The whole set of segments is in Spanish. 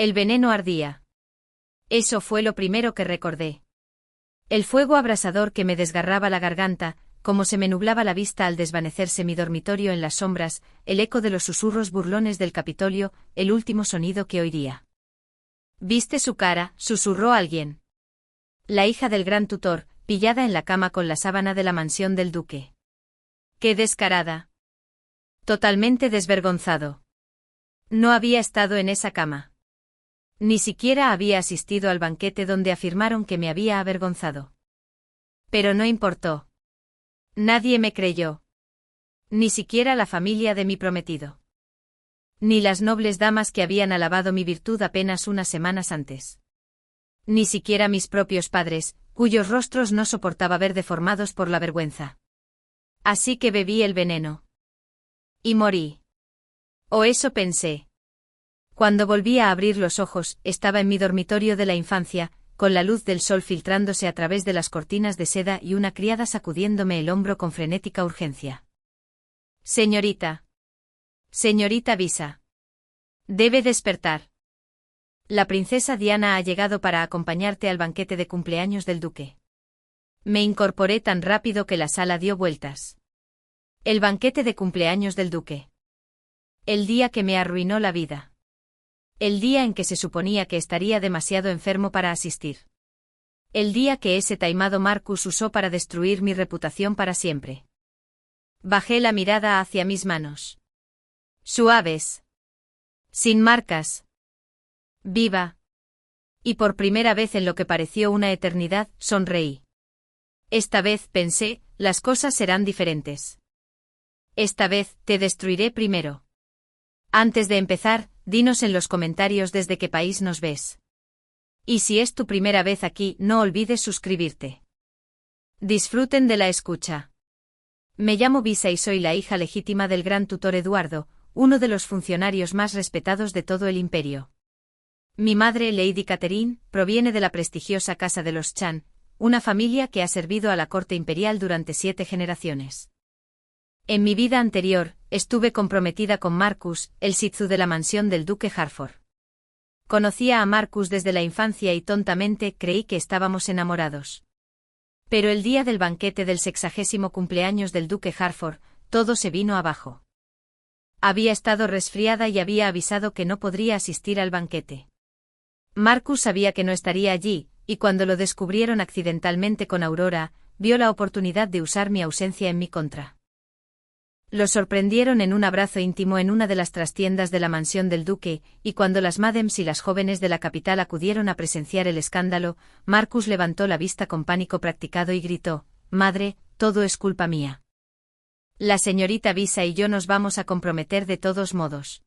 El veneno ardía. Eso fue lo primero que recordé. El fuego abrasador que me desgarraba la garganta, como se me nublaba la vista al desvanecerse mi dormitorio en las sombras, el eco de los susurros burlones del Capitolio, el último sonido que oiría. «¿Viste su cara?», susurró alguien. La hija del gran tutor, pillada en la cama con la sábana de la mansión del duque. ¡Qué descarada! Totalmente desvergonzado. No había estado en esa cama. Ni siquiera había asistido al banquete donde afirmaron que me había avergonzado. Pero no importó. Nadie me creyó. Ni siquiera la familia de mi prometido. Ni las nobles damas que habían alabado mi virtud apenas unas semanas antes. Ni siquiera mis propios padres, cuyos rostros no soportaba ver deformados por la vergüenza. Así que bebí el veneno. Y morí. O eso pensé. Cuando volví a abrir los ojos, estaba en mi dormitorio de la infancia, con la luz del sol filtrándose a través de las cortinas de seda y una criada sacudiéndome el hombro con frenética urgencia. «Señorita. Señorita Visa. Debe despertar. La princesa Diana ha llegado para acompañarte al banquete de cumpleaños del duque». Me incorporé tan rápido que la sala dio vueltas. El banquete de cumpleaños del duque. El día que me arruinó la vida. El día en que se suponía que estaría demasiado enfermo para asistir. El día que ese taimado Marcus usó para destruir mi reputación para siempre. Bajé la mirada hacia mis manos. Suaves. Sin marcas. Viva. Y por primera vez en lo que pareció una eternidad, sonreí. Esta vez, pensé, las cosas serán diferentes. Esta vez, te destruiré primero. Antes de empezar, dinos en los comentarios desde qué país nos ves. Y si es tu primera vez aquí, no olvides suscribirte. Disfruten de la escucha. Me llamo Visa y soy la hija legítima del gran tutor Eduardo, uno de los funcionarios más respetados de todo el imperio. Mi madre, Lady Catherine, proviene de la prestigiosa casa de los Chan, una familia que ha servido a la corte imperial durante 7 generaciones. En mi vida anterior, estuve comprometida con Marcus, el Shih-Tzu de la mansión del duque Harford. Conocía a Marcus desde la infancia y tontamente creí que estábamos enamorados. Pero el día del banquete del 60º cumpleaños del duque Harford, todo se vino abajo. Había estado resfriada y había avisado que no podría asistir al banquete. Marcus sabía que no estaría allí, y cuando lo descubrieron accidentalmente con Aurora, vio la oportunidad de usar mi ausencia en mi contra. Lo sorprendieron en un abrazo íntimo en una de las trastiendas de la mansión del duque, y cuando las mádems y las jóvenes de la capital acudieron a presenciar el escándalo, Marcus levantó la vista con pánico practicado y gritó: «Madre, todo es culpa mía. La señorita Visa y yo nos vamos a comprometer de todos modos.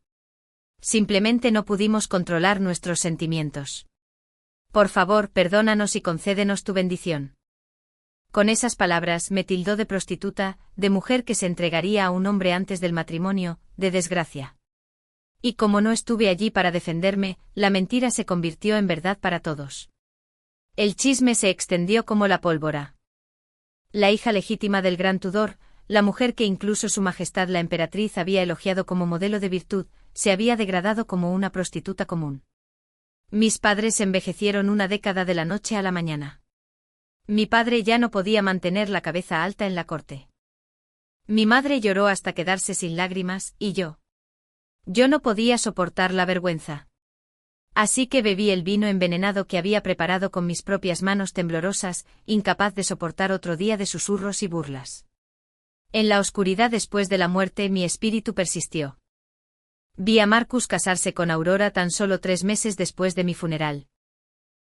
Simplemente no pudimos controlar nuestros sentimientos. Por favor, perdónanos y concédenos tu bendición». Con esas palabras me tildó de prostituta, de mujer que se entregaría a un hombre antes del matrimonio, de desgracia. Y como no estuve allí para defenderme, la mentira se convirtió en verdad para todos. El chisme se extendió como la pólvora. La hija legítima del gran Tudor, la mujer que incluso su majestad la emperatriz había elogiado como modelo de virtud, se había degradado como una prostituta común. Mis padres envejecieron una década de la noche a la mañana. Mi padre ya no podía mantener la cabeza alta en la corte. Mi madre lloró hasta quedarse sin lágrimas, y yo no podía soportar la vergüenza. Así que bebí el vino envenenado que había preparado con mis propias manos temblorosas, incapaz de soportar otro día de susurros y burlas. En la oscuridad después de la muerte mi espíritu persistió. Vi a Marcus casarse con Aurora tan solo 3 meses después de mi funeral.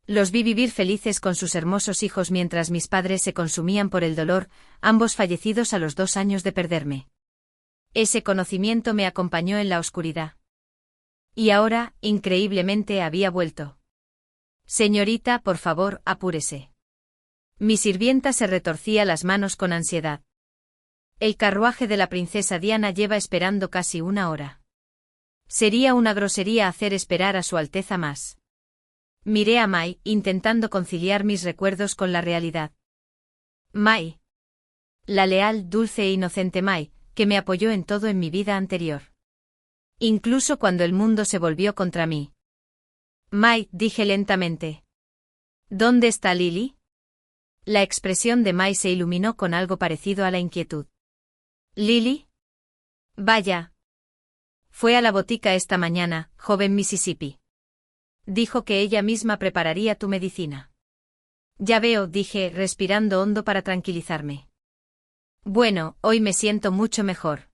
Los vi vivir felices con sus hermosos hijos mientras mis padres se consumían por el dolor, ambos fallecidos a los 2 años de perderme. Ese conocimiento me acompañó en la oscuridad. Y ahora, increíblemente, había vuelto. «Señorita, por favor, apúrese». Mi sirvienta se retorcía las manos con ansiedad. «El carruaje de la princesa Diana lleva esperando casi 1 hora. Sería una grosería hacer esperar a Su Alteza más». Miré a Mai, intentando conciliar mis recuerdos con la realidad. Mai. La leal, dulce e inocente Mai, que me apoyó en todo en mi vida anterior. Incluso cuando el mundo se volvió contra mí. Mai, dije lentamente. ¿Dónde está Lily? La expresión de Mai se iluminó con algo parecido a la inquietud. ¿Lily? Vaya. Fue a la botica esta mañana, joven Mississippi. Dijo que ella misma prepararía tu medicina. Ya veo, dije, respirando hondo para tranquilizarme. Bueno, hoy me siento mucho mejor.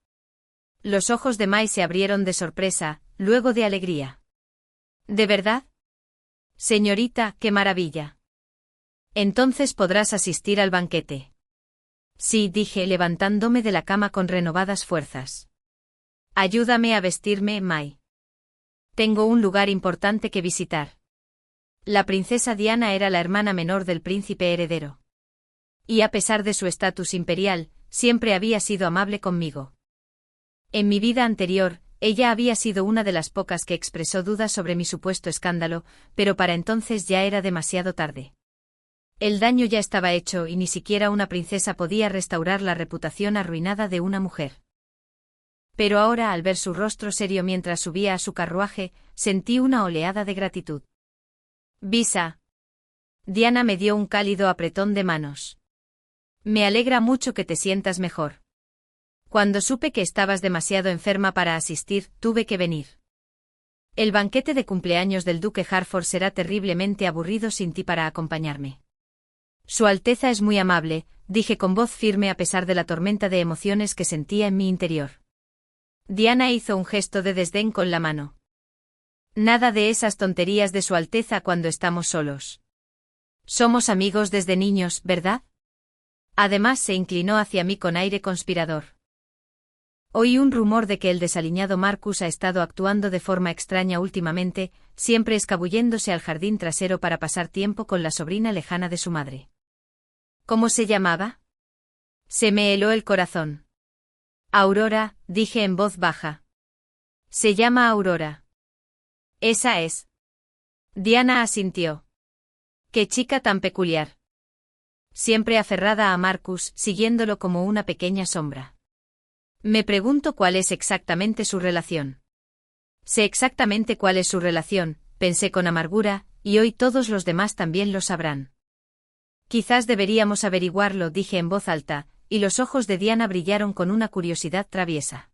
Los ojos de Mai se abrieron de sorpresa, luego de alegría. ¿De verdad? Señorita, qué maravilla. Entonces podrás asistir al banquete. Sí, dije, levantándome de la cama con renovadas fuerzas. Ayúdame a vestirme, Mai. Tengo un lugar importante que visitar. La princesa Diana era la hermana menor del príncipe heredero. Y a pesar de su estatus imperial, siempre había sido amable conmigo. En mi vida anterior, ella había sido una de las pocas que expresó dudas sobre mi supuesto escándalo, pero para entonces ya era demasiado tarde. El daño ya estaba hecho y ni siquiera una princesa podía restaurar la reputación arruinada de una mujer. Pero ahora, al ver su rostro serio mientras subía a su carruaje, sentí una oleada de gratitud. Visa. Diana me dio un cálido apretón de manos. Me alegra mucho que te sientas mejor. Cuando supe que estabas demasiado enferma para asistir, tuve que venir. El banquete de cumpleaños del duque Harford será terriblemente aburrido sin ti para acompañarme. Su Alteza es muy amable, dije con voz firme a pesar de la tormenta de emociones que sentía en mi interior. Diana hizo un gesto de desdén con la mano. Nada de esas tonterías de Su Alteza cuando estamos solos. Somos amigos desde niños, ¿verdad? Además se inclinó hacia mí con aire conspirador. Oí un rumor de que el desaliñado Marcus ha estado actuando de forma extraña últimamente, siempre escabulléndose al jardín trasero para pasar tiempo con la sobrina lejana de su madre. ¿Cómo se llamaba? Se me heló el corazón. Aurora, dije en voz baja. Se llama Aurora. Esa es. Diana asintió. Qué chica tan peculiar. Siempre aferrada a Marcus, siguiéndolo como una pequeña sombra. Me pregunto cuál es exactamente su relación. Sé exactamente cuál es su relación, pensé con amargura, y hoy todos los demás también lo sabrán. Quizás deberíamos averiguarlo, dije en voz alta, y los ojos de Diana brillaron con una curiosidad traviesa.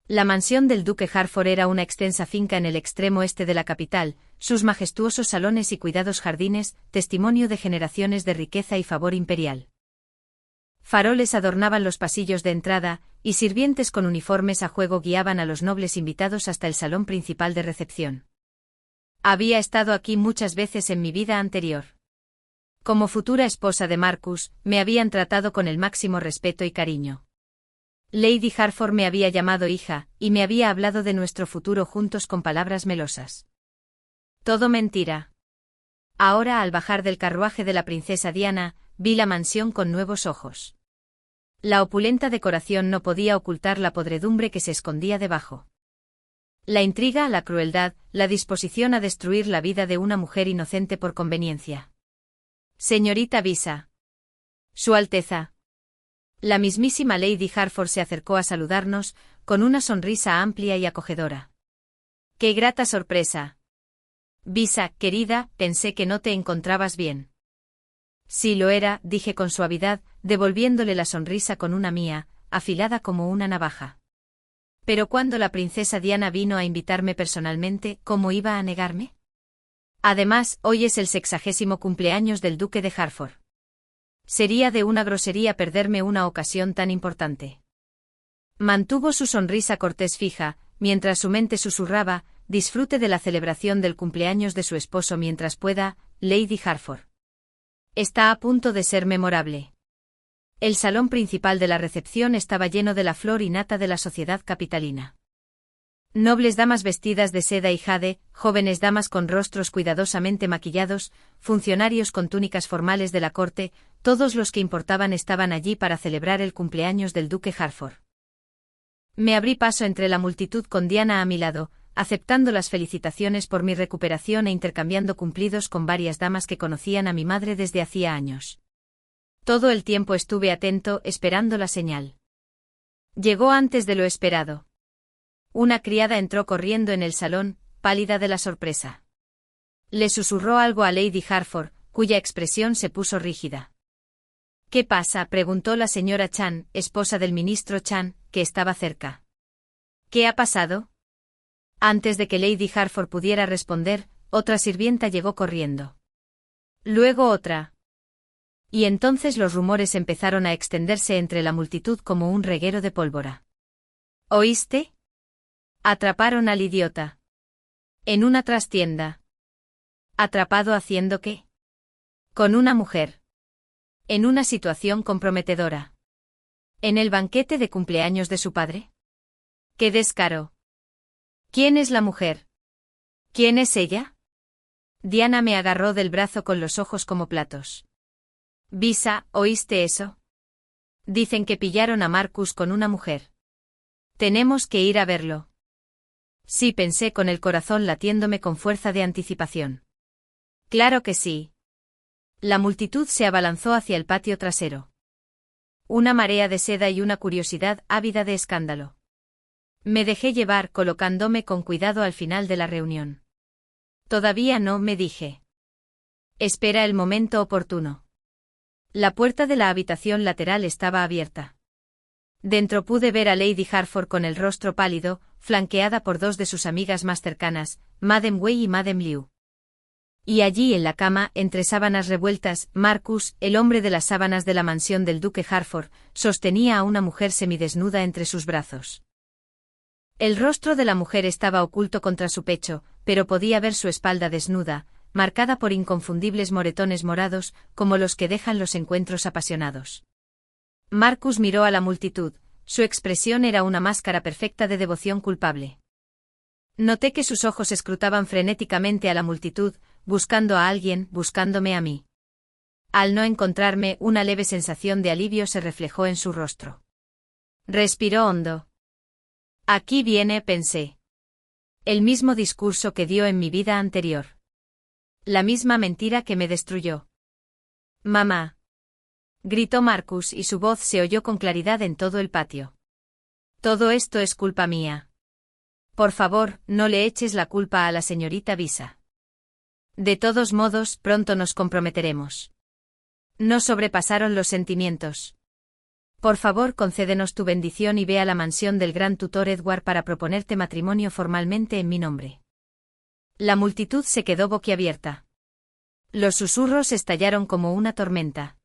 La mansión del duque Harford era una extensa finca en el extremo este de la capital, sus majestuosos salones y cuidados jardines, testimonio de generaciones de riqueza y favor imperial. Faroles adornaban los pasillos de entrada, y sirvientes con uniformes a juego guiaban a los nobles invitados hasta el salón principal de recepción. Había estado aquí muchas veces en mi vida anterior. Como futura esposa de Marcus, me habían tratado con el máximo respeto y cariño. Lady Harford me había llamado hija, y me había hablado de nuestro futuro juntos con palabras melosas. Todo mentira. Ahora, al bajar del carruaje de la princesa Diana, vi la mansión con nuevos ojos. La opulenta decoración no podía ocultar la podredumbre que se escondía debajo. La intriga, la crueldad, la disposición a destruir la vida de una mujer inocente por conveniencia. Señorita Visa. Su Alteza. La mismísima Lady Harford se acercó a saludarnos, con una sonrisa amplia y acogedora. ¡Qué grata sorpresa! Visa, querida, pensé que no te encontrabas bien. Sí lo era, dije con suavidad, devolviéndole la sonrisa con una mía, afilada como una navaja. Pero cuando la princesa Diana vino a invitarme personalmente, ¿cómo iba a negarme? Además, hoy es el 60º cumpleaños del duque de Harford. Sería de una grosería perderme una ocasión tan importante. Mantuvo su sonrisa cortés fija, mientras su mente susurraba, disfrute de la celebración del cumpleaños de su esposo mientras pueda, Lady Harford. Está a punto de ser memorable. El salón principal de la recepción estaba lleno de la flor y nata de la sociedad capitalina. Nobles damas vestidas de seda y jade, jóvenes damas con rostros cuidadosamente maquillados, funcionarios con túnicas formales de la corte, todos los que importaban estaban allí para celebrar el cumpleaños del duque Harford. Me abrí paso entre la multitud con Diana a mi lado, aceptando las felicitaciones por mi recuperación e intercambiando cumplidos con varias damas que conocían a mi madre desde hacía años. Todo el tiempo estuve atento, esperando la señal. Llegó antes de lo esperado. Una criada entró corriendo en el salón, pálida de la sorpresa. Le susurró algo a Lady Hartford, cuya expresión se puso rígida. ¿Qué pasa?, preguntó la señora Chan, esposa del ministro Chan, que estaba cerca. ¿Qué ha pasado? Antes de que Lady Hartford pudiera responder, otra sirvienta llegó corriendo. Luego otra. Y entonces los rumores empezaron a extenderse entre la multitud como un reguero de pólvora. ¿Oíste? Atraparon al idiota. En una trastienda. ¿Atrapado haciendo qué? Con una mujer. En una situación comprometedora. ¿En el banquete de cumpleaños de su padre? ¡Qué descaro! ¿Quién es la mujer? ¿Quién es ella? Diana me agarró del brazo con los ojos como platos. Visa, ¿oíste eso? Dicen que pillaron a Marcus con una mujer. Tenemos que ir a verlo. Sí, pensé con el corazón latiéndome con fuerza de anticipación. Claro que sí. La multitud se abalanzó hacia el patio trasero. Una marea de seda y una curiosidad ávida de escándalo. Me dejé llevar colocándome con cuidado al final de la reunión. Todavía no, me dije. Espera el momento oportuno. La puerta de la habitación lateral estaba abierta. Dentro pude ver a Lady Hartford con el rostro pálido, flanqueada por dos de sus amigas más cercanas, Madame Wei y Madame Liu. Y allí en la cama, entre sábanas revueltas, Marcus, el hombre de las sábanas de la mansión del duque Hartford, sostenía a una mujer semidesnuda entre sus brazos. El rostro de la mujer estaba oculto contra su pecho, pero podía ver su espalda desnuda, marcada por inconfundibles moretones morados, como los que dejan los encuentros apasionados. Marcus miró a la multitud, su expresión era una máscara perfecta de devoción culpable. Noté que sus ojos escrutaban frenéticamente a la multitud, buscando a alguien, buscándome a mí. Al no encontrarme, una leve sensación de alivio se reflejó en su rostro. Respiró hondo. Aquí viene, pensé. El mismo discurso que dio en mi vida anterior. La misma mentira que me destruyó. Mamá. Gritó Marcus y su voz se oyó con claridad en todo el patio. Todo esto es culpa mía. Por favor, no le eches la culpa a la señorita Visa. De todos modos, pronto nos comprometeremos. No sobrepasaron los sentimientos. Por favor, concédenos tu bendición y ve a la mansión del gran tutor Edward para proponerte matrimonio formalmente en mi nombre. La multitud se quedó boquiabierta. Los susurros estallaron como una tormenta.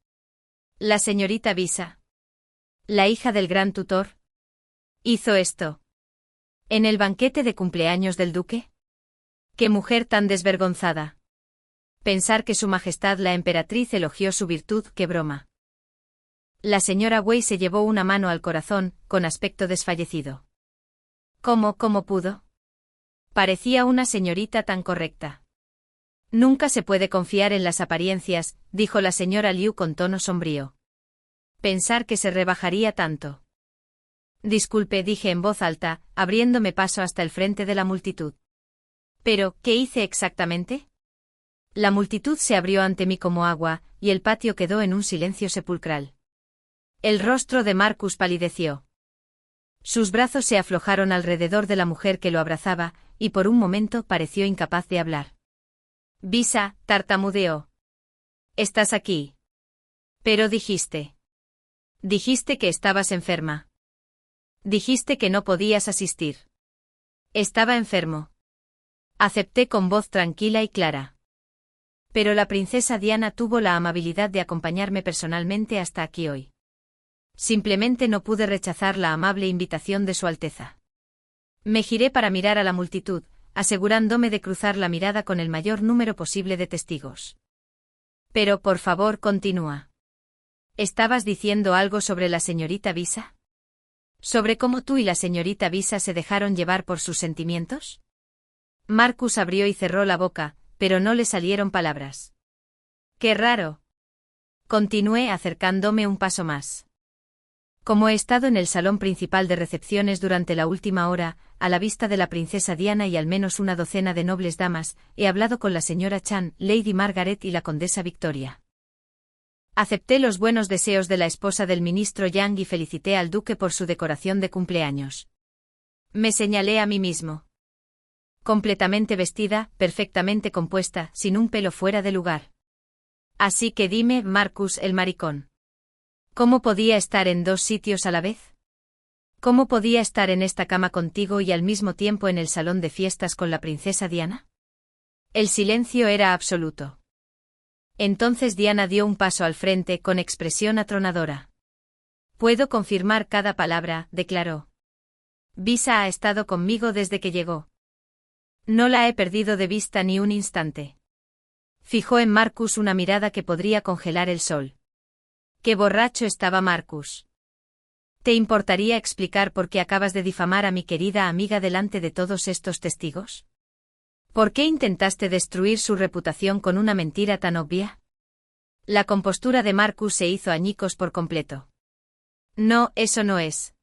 La señorita Visa, la hija del gran tutor, hizo esto. ¿En el banquete de cumpleaños del duque? ¡Qué mujer tan desvergonzada! Pensar que su majestad la emperatriz elogió su virtud, qué broma. La señora Wei se llevó una mano al corazón, con aspecto desfallecido. ¿Cómo pudo? Parecía una señorita tan correcta. Nunca se puede confiar en las apariencias, dijo la señora Liu con tono sombrío. Pensar que se rebajaría tanto. Disculpe, dije en voz alta, abriéndome paso hasta el frente de la multitud. Pero, ¿qué hice exactamente? La multitud se abrió ante mí como agua, y el patio quedó en un silencio sepulcral. El rostro de Marcus palideció. Sus brazos se aflojaron alrededor de la mujer que lo abrazaba, y por un momento pareció incapaz de hablar. Visa, tartamudeó. Estás aquí. Pero dijiste. Dijiste que estabas enferma. Dijiste que no podías asistir. Estaba enfermo. Acepté con voz tranquila y clara. Pero la princesa Diana tuvo la amabilidad de acompañarme personalmente hasta aquí hoy. Simplemente no pude rechazar la amable invitación de Su Alteza. Me giré para mirar a la multitud, asegurándome de cruzar la mirada con el mayor número posible de testigos. Pero por favor, continúa. ¿Estabas diciendo algo sobre la señorita Visa? ¿Sobre cómo tú y la señorita Visa se dejaron llevar por sus sentimientos? Marcus abrió y cerró la boca, pero no le salieron palabras. ¡Qué raro! Continué acercándome un paso más. Como he estado en el salón principal de recepciones durante la última hora, a la vista de la princesa Diana y al menos una docena de nobles damas, he hablado con la señora Chan, Lady Margaret y la condesa Victoria. Acepté los buenos deseos de la esposa del ministro Yang y felicité al duque por su decoración de cumpleaños. Me señalé a mí mismo. completamente vestida, perfectamente compuesta, sin un pelo fuera de lugar. Así que dime, Marcus el maricón. ¿Cómo podía estar en 2 sitios a la vez? ¿Cómo podía estar en esta cama contigo y al mismo tiempo en el salón de fiestas con la princesa Diana? El silencio era absoluto. Entonces Diana dio un paso al frente con expresión atronadora. Puedo confirmar cada palabra, declaró. Visa ha estado conmigo desde que llegó. No la he perdido de vista ni un instante. Fijó en Marcus una mirada que podría congelar el sol. ¡Qué borracho estaba Marcus! ¿Te importaría explicar por qué acabas de difamar a mi querida amiga delante de todos estos testigos? ¿Por qué intentaste destruir su reputación con una mentira tan obvia? La compostura de Marcus se hizo añicos por completo. No, eso no es.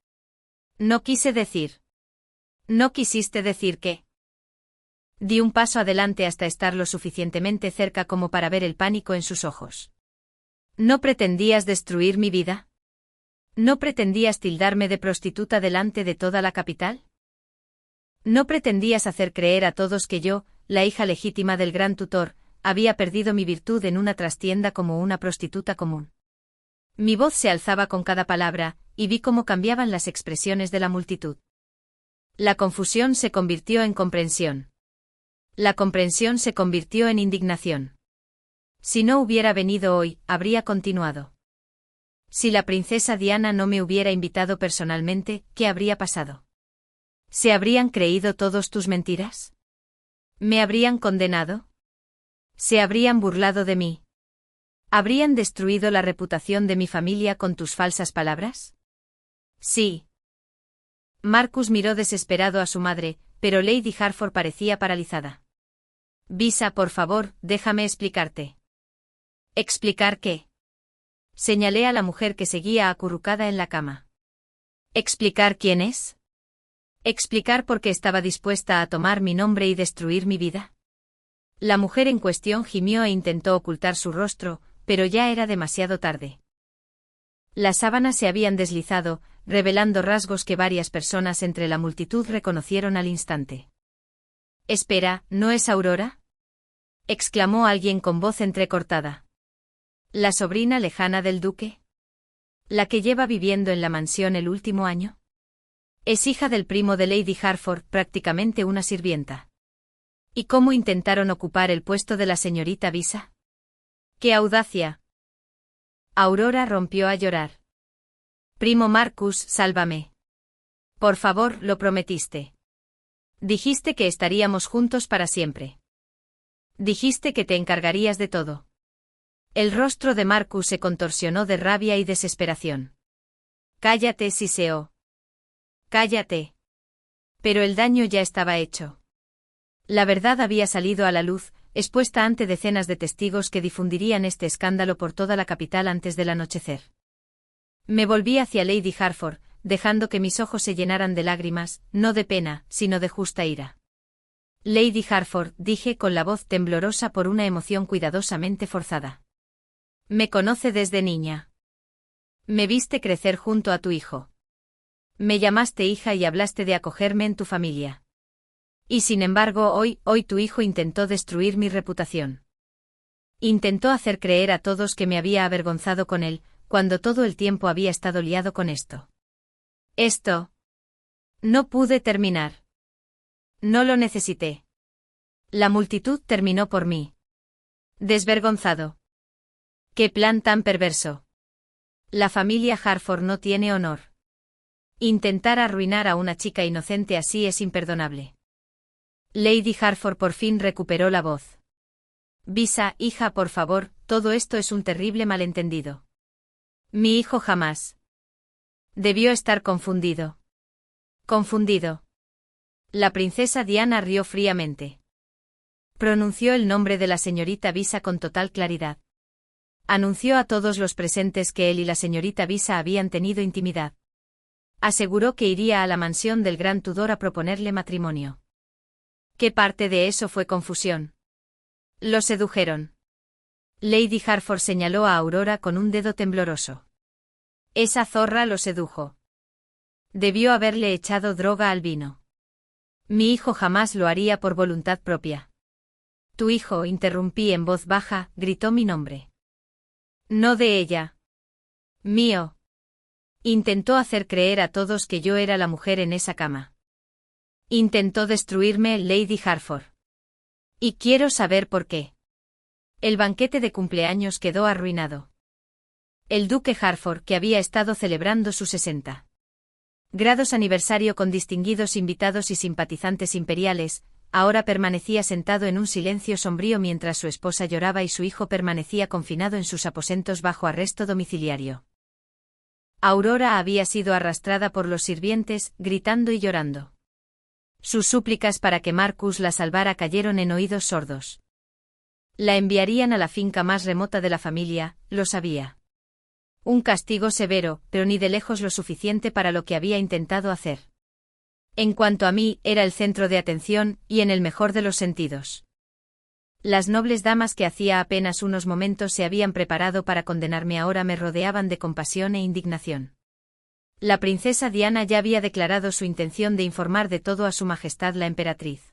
No quise decir. ¿No quisiste decir qué? Di un paso adelante hasta estar lo suficientemente cerca como para ver el pánico en sus ojos. ¿No pretendías destruir mi vida? ¿No pretendías tildarme de prostituta delante de toda la capital? ¿No pretendías hacer creer a todos que yo, la hija legítima del gran tutor, había perdido mi virtud en una trastienda como una prostituta común? Mi voz se alzaba con cada palabra, y vi cómo cambiaban las expresiones de la multitud. La confusión se convirtió en comprensión. La comprensión se convirtió en indignación. Si no hubiera venido hoy, habría continuado. Si la princesa Diana no me hubiera invitado personalmente, ¿qué habría pasado? ¿Se habrían creído todos tus mentiras? ¿Me habrían condenado? ¿Se habrían burlado de mí? ¿Habrían destruido la reputación de mi familia con tus falsas palabras? Sí. Marcus miró desesperado a su madre, pero Lady Hartford parecía paralizada. Visa, por favor, déjame explicarte. ¿Explicar qué? Señalé a la mujer que seguía acurrucada en la cama. ¿Explicar quién es? ¿Explicar por qué estaba dispuesta a tomar mi nombre y destruir mi vida? La mujer en cuestión gimió e intentó ocultar su rostro, pero ya era demasiado tarde. Las sábanas se habían deslizado, revelando rasgos que varias personas entre la multitud reconocieron al instante. «Espera, ¿no es Aurora?», exclamó alguien con voz entrecortada. «¿La sobrina lejana del duque? ¿La que lleva viviendo en la mansión el último año? Es hija del primo de Lady Hartford, prácticamente una sirvienta. ¿Y cómo intentaron ocupar el puesto de la señorita Visa? ¡Qué audacia!». Aurora rompió a llorar. «Primo Marcus, sálvame. Por favor, lo prometiste. Dijiste que estaríamos juntos para siempre. Dijiste que te encargarías de todo». El rostro de Marcus se contorsionó de rabia y desesperación. «Cállate, siseó. Cállate». Pero el daño ya estaba hecho. La verdad había salido a la luz, expuesta ante decenas de testigos que difundirían este escándalo por toda la capital antes del anochecer. Me volví hacia Lady Hartford, dejando que mis ojos se llenaran de lágrimas, no de pena, sino de justa ira. «Lady Hartford», dije con la voz temblorosa por una emoción cuidadosamente forzada. «Me conoce desde niña. Me viste crecer junto a tu hijo. Me llamaste hija y hablaste de acogerme en tu familia. Y sin embargo hoy tu hijo intentó destruir mi reputación. Intentó hacer creer a todos que me había avergonzado con él, cuando todo el tiempo había estado liado con esto. Esto. No pude terminar. No lo necesité. La multitud terminó por mí. Desvergonzado. ¡Qué plan tan perverso! La familia Hartford no tiene honor. Intentar arruinar a una chica inocente así es imperdonable». Lady Hartford por fin recuperó la voz. «Visa, hija, por favor, todo esto es un terrible malentendido. Mi hijo jamás. Debió estar confundido». «Confundido». La princesa Diana rió fríamente. Pronunció el nombre de la señorita Visa con total claridad. Anunció a todos los presentes que él y la señorita Visa habían tenido intimidad. Aseguró que iría a la mansión del Gran Tudor a proponerle matrimonio. ¿Qué parte de eso fue confusión? Lo sedujeron. Lady Hartford señaló a Aurora con un dedo tembloroso. Esa zorra lo sedujo. Debió haberle echado droga al vino. Mi hijo jamás lo haría por voluntad propia. Tu hijo, interrumpí en voz baja, gritó mi nombre. No de ella. Mío. Intentó hacer creer a todos que yo era la mujer en esa cama. Intentó destruirme, Lady Hartford. Y quiero saber por qué. El banquete de cumpleaños quedó arruinado. El duque Hartford, que había estado celebrando su 60 grados aniversario con distinguidos invitados y simpatizantes imperiales, ahora permanecía sentado en un silencio sombrío mientras su esposa lloraba y su hijo permanecía confinado en sus aposentos bajo arresto domiciliario. Aurora había sido arrastrada por los sirvientes, gritando y llorando. Sus súplicas para que Marcus la salvara cayeron en oídos sordos. La enviarían a la finca más remota de la familia, lo sabía. Un castigo severo, pero ni de lejos lo suficiente para lo que había intentado hacer. En cuanto a mí, era el centro de atención, y en el mejor de los sentidos. Las nobles damas que hacía apenas unos momentos se habían preparado para condenarme ahora me rodeaban de compasión e indignación. La princesa Diana ya había declarado su intención de informar de todo a su majestad la emperatriz.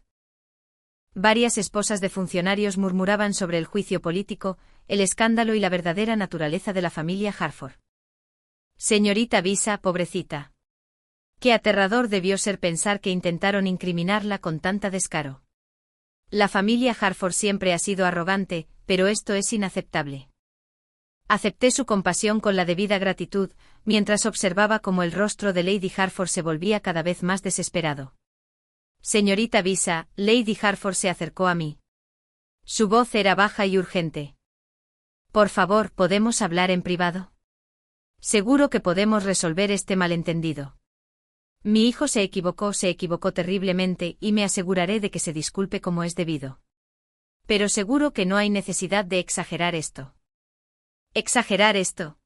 Varias esposas de funcionarios murmuraban sobre el juicio político, el escándalo y la verdadera naturaleza de la familia Hartford. Señorita Visa, pobrecita. Qué aterrador debió ser pensar que intentaron incriminarla con tanta descaro. La familia Hartford siempre ha sido arrogante, pero esto es inaceptable. Acepté su compasión con la debida gratitud, mientras observaba cómo el rostro de Lady Hartford se volvía cada vez más desesperado. Señorita Visa, Lady Hartford se acercó a mí. Su voz era baja y urgente. Por favor, ¿podemos hablar en privado? Seguro que podemos resolver este malentendido. Mi hijo se equivocó terriblemente y me aseguraré de que se disculpe como es debido. Pero seguro que no hay necesidad de exagerar esto. ¿Exagerar esto?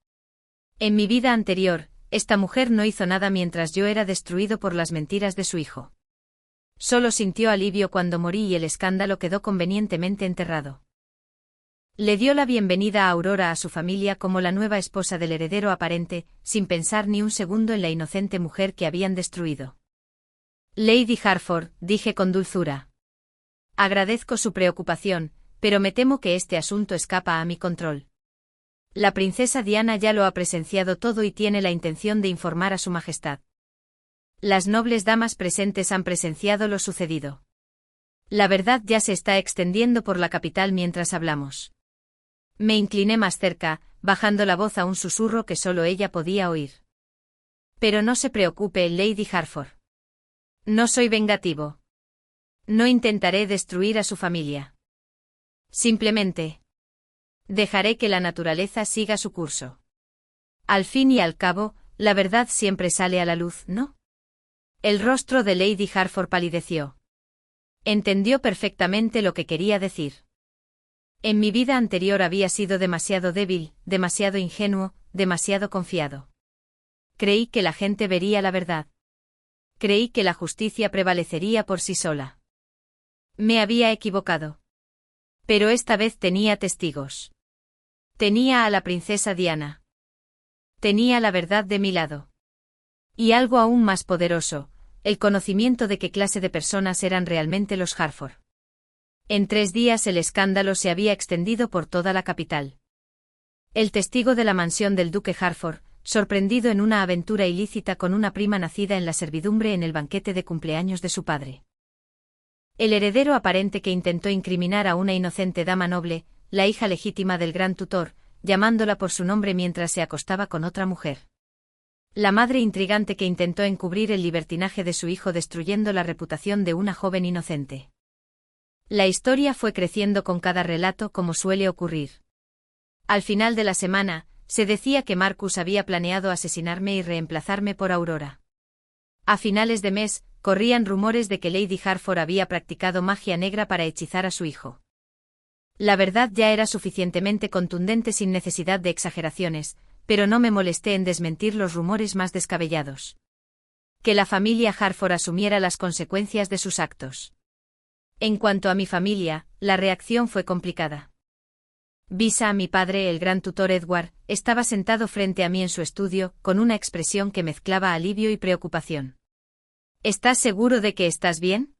En mi vida anterior, esta mujer no hizo nada mientras yo era destruido por las mentiras de su hijo. Solo sintió alivio cuando morí y el escándalo quedó convenientemente enterrado. Le dio la bienvenida a Aurora a su familia como la nueva esposa del heredero aparente, sin pensar ni un segundo en la inocente mujer que habían destruido. Lady Hartford, dije con dulzura. Agradezco su preocupación, pero me temo que este asunto escapa a mi control. La princesa Diana ya lo ha presenciado todo y tiene la intención de informar a su majestad. Las nobles damas presentes han presenciado lo sucedido. La verdad ya se está extendiendo por la capital mientras hablamos. Me incliné más cerca, bajando la voz a un susurro que solo ella podía oír. Pero no se preocupe, Lady Hartford. No soy vengativo. No intentaré destruir a su familia. Simplemente dejaré que la naturaleza siga su curso. Al fin y al cabo, la verdad siempre sale a la luz, ¿no? El rostro de Lady Hartford palideció. Entendió perfectamente lo que quería decir. En mi vida anterior había sido demasiado débil, demasiado ingenuo, demasiado confiado. Creí que la gente vería la verdad. Creí que la justicia prevalecería por sí sola. Me había equivocado. Pero esta vez tenía testigos. Tenía a la princesa Diana. Tenía la verdad de mi lado. Y algo aún más poderoso, el conocimiento de qué clase de personas eran realmente los Hartford. En 3 días el escándalo se había extendido por toda la capital. El testigo de la mansión del duque Hartford, sorprendido en una aventura ilícita con una prima nacida en la servidumbre en el banquete de cumpleaños de su padre. El heredero aparente que intentó incriminar a una inocente dama noble, la hija legítima del gran tutor, llamándola por su nombre mientras se acostaba con otra mujer. La madre intrigante que intentó encubrir el libertinaje de su hijo destruyendo la reputación de una joven inocente. La historia fue creciendo con cada relato como suele ocurrir. Al final de la semana, se decía que Marcus había planeado asesinarme y reemplazarme por Aurora. A finales de mes, corrían rumores de que Lady Hartford había practicado magia negra para hechizar a su hijo. La verdad ya era suficientemente contundente sin necesidad de exageraciones, pero no me molesté en desmentir los rumores más descabellados. Que la familia Hartford asumiera las consecuencias de sus actos. En cuanto a mi familia, la reacción fue complicada. Visa, mi padre, el gran tutor Edward, estaba sentado frente a mí en su estudio, con una expresión que mezclaba alivio y preocupación. ¿Estás seguro de que estás bien?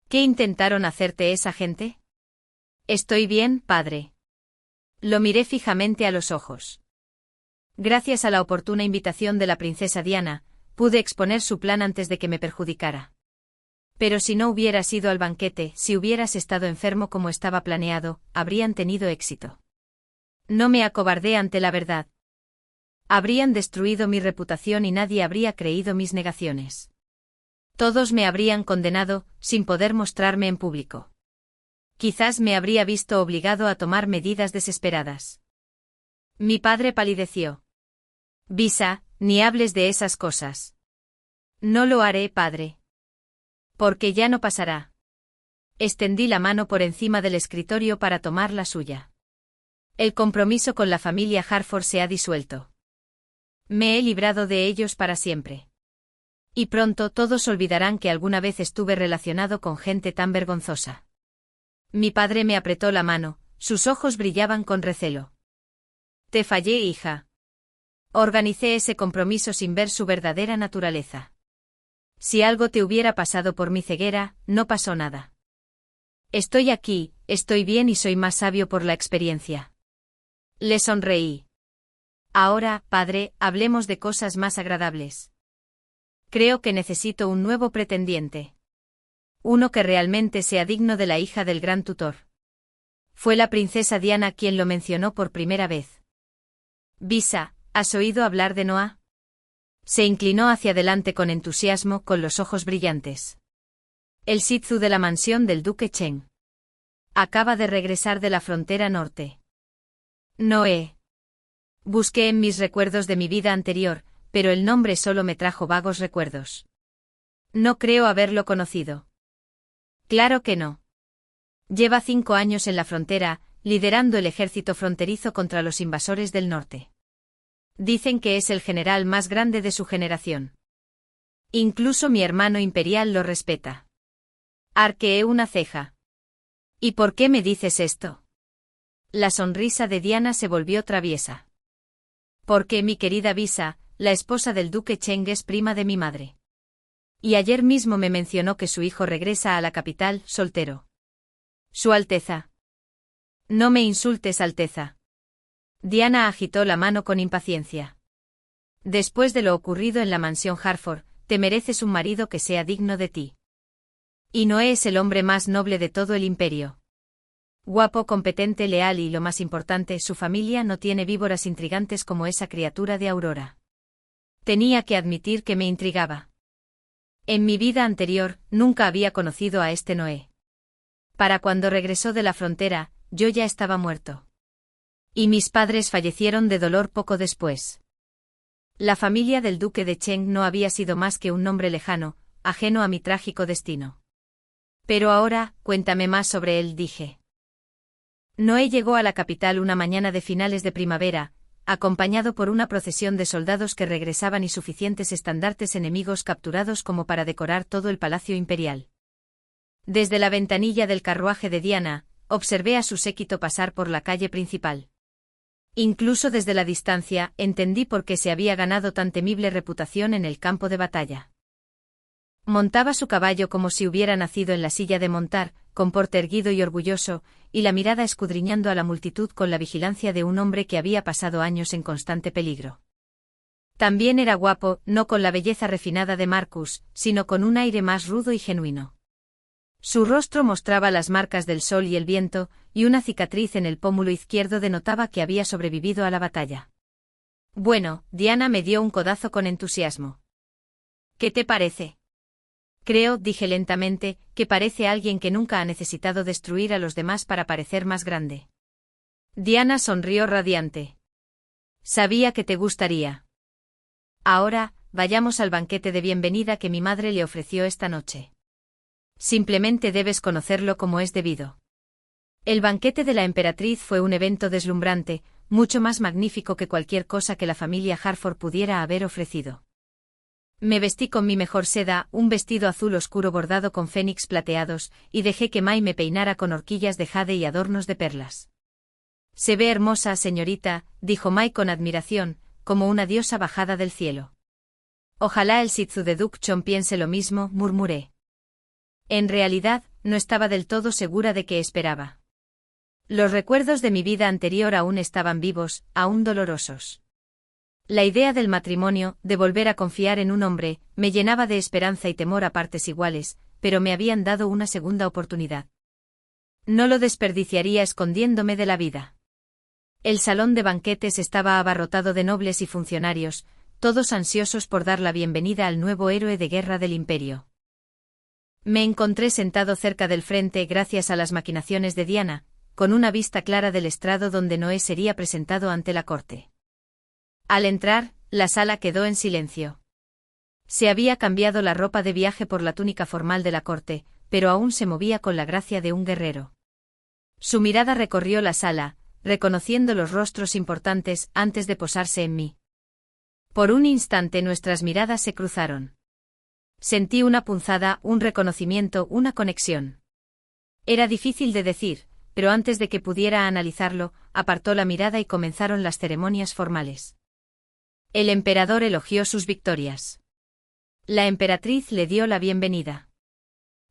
¿Qué intentaron hacerte esa gente? Estoy bien, padre. Lo miré fijamente a los ojos. Gracias a la oportuna invitación de la princesa Diana, pude exponer su plan antes de que me perjudicara. Pero si no hubieras ido al banquete, si hubieras estado enfermo como estaba planeado, habrían tenido éxito. No me acobardé ante la verdad. Habrían destruido mi reputación y nadie habría creído mis negaciones. Todos me habrían condenado, sin poder mostrarme en público. Quizás me habría visto obligado a tomar medidas desesperadas. Mi padre palideció. Bisa, ni hables de esas cosas. No lo haré, padre. Porque ya no pasará. Extendí la mano por encima del escritorio para tomar la suya. El compromiso con la familia Harford se ha disuelto. Me he librado de ellos para siempre. Y pronto todos olvidarán que alguna vez estuve relacionado con gente tan vergonzosa. Mi padre me apretó la mano, sus ojos brillaban con recelo. Te fallé, hija. Organicé ese compromiso sin ver su verdadera naturaleza. Si algo te hubiera pasado por mi ceguera, no pasó nada. Estoy aquí, estoy bien y soy más sabio por la experiencia. Le sonreí. Ahora, padre, hablemos de cosas más agradables. Creo que necesito un nuevo pretendiente. Uno que realmente sea digno de la hija del gran tutor. Fue la princesa Diana quien lo mencionó por primera vez. Bisa, ¿has oído hablar de Noah? Se inclinó hacia adelante con entusiasmo, con los ojos brillantes. El Shih Tzu de la mansión del duque Chen. Acaba de regresar de la frontera norte. Noé. Busqué en mis recuerdos de mi vida anterior, pero el nombre solo me trajo vagos recuerdos. No creo haberlo conocido. Claro que no. Lleva 5 años en la frontera, liderando el ejército fronterizo contra los invasores del norte. Dicen que es el general más grande de su generación. Incluso mi hermano imperial lo respeta. Arqueé una ceja. ¿Y por qué me dices esto? La sonrisa de Diana se volvió traviesa. Porque mi querida Bisa, la esposa del duque Cheng, es prima de mi madre. Y ayer mismo me mencionó que su hijo regresa a la capital, soltero. Su Alteza. No me insultes, Alteza. Diana agitó la mano con impaciencia. Después de lo ocurrido en la mansión Harford, te mereces un marido que sea digno de ti. Y Noé es el hombre más noble de todo el imperio. Guapo, competente, leal y, lo más importante, su familia no tiene víboras intrigantes como esa criatura de Aurora. Tenía que admitir que me intrigaba. En mi vida anterior, nunca había conocido a este Noé. Para cuando regresó de la frontera, yo ya estaba muerto. Y mis padres fallecieron de dolor poco después. La familia del duque de Cheng no había sido más que un nombre lejano, ajeno a mi trágico destino. Pero ahora, cuéntame más sobre él, dije. Noé llegó a la capital una mañana de finales de primavera, acompañado por una procesión de soldados que regresaban y suficientes estandartes enemigos capturados como para decorar todo el palacio imperial. Desde la ventanilla del carruaje de Diana, observé a su séquito pasar por la calle principal. Incluso desde la distancia, entendí por qué se había ganado tan temible reputación en el campo de batalla. Montaba su caballo como si hubiera nacido en la silla de montar, con porte erguido y orgulloso, y la mirada escudriñando a la multitud con la vigilancia de un hombre que había pasado años en constante peligro. También era guapo, no con la belleza refinada de Marcus, sino con un aire más rudo y genuino. Su rostro mostraba las marcas del sol y el viento, y una cicatriz en el pómulo izquierdo denotaba que había sobrevivido a la batalla. Bueno, Diana me dio un codazo con entusiasmo. ¿Qué te parece? Creo, dije lentamente, que parece alguien que nunca ha necesitado destruir a los demás para parecer más grande. Diana sonrió radiante. Sabía que te gustaría. Ahora, vayamos al banquete de bienvenida que mi madre le ofreció esta noche. Simplemente debes conocerlo como es debido. El banquete de la emperatriz fue un evento deslumbrante, mucho más magnífico que cualquier cosa que la familia Harford pudiera haber ofrecido. Me vestí con mi mejor seda, un vestido azul oscuro bordado con fénix plateados, y dejé que Mai me peinara con horquillas de jade y adornos de perlas. Se ve hermosa, señorita, dijo Mai con admiración, como una diosa bajada del cielo. Ojalá el Shih Tzu de Duke Chon piense lo mismo, murmuré. En realidad, no estaba del todo segura de qué esperaba. Los recuerdos de mi vida anterior aún estaban vivos, aún dolorosos. La idea del matrimonio, de volver a confiar en un hombre, me llenaba de esperanza y temor a partes iguales, pero me habían dado una segunda oportunidad. No lo desperdiciaría escondiéndome de la vida. El salón de banquetes estaba abarrotado de nobles y funcionarios, todos ansiosos por dar la bienvenida al nuevo héroe de guerra del imperio. Me encontré sentado cerca del frente gracias a las maquinaciones de Diana, con una vista clara del estrado donde Noé sería presentado ante la corte. Al entrar, la sala quedó en silencio. Se había cambiado la ropa de viaje por la túnica formal de la corte, pero aún se movía con la gracia de un guerrero. Su mirada recorrió la sala, reconociendo los rostros importantes antes de posarse en mí. Por un instante nuestras miradas se cruzaron. Sentí una punzada, un reconocimiento, una conexión. Era difícil de decir, pero antes de que pudiera analizarlo, apartó la mirada y comenzaron las ceremonias formales. El emperador elogió sus victorias. La emperatriz le dio la bienvenida.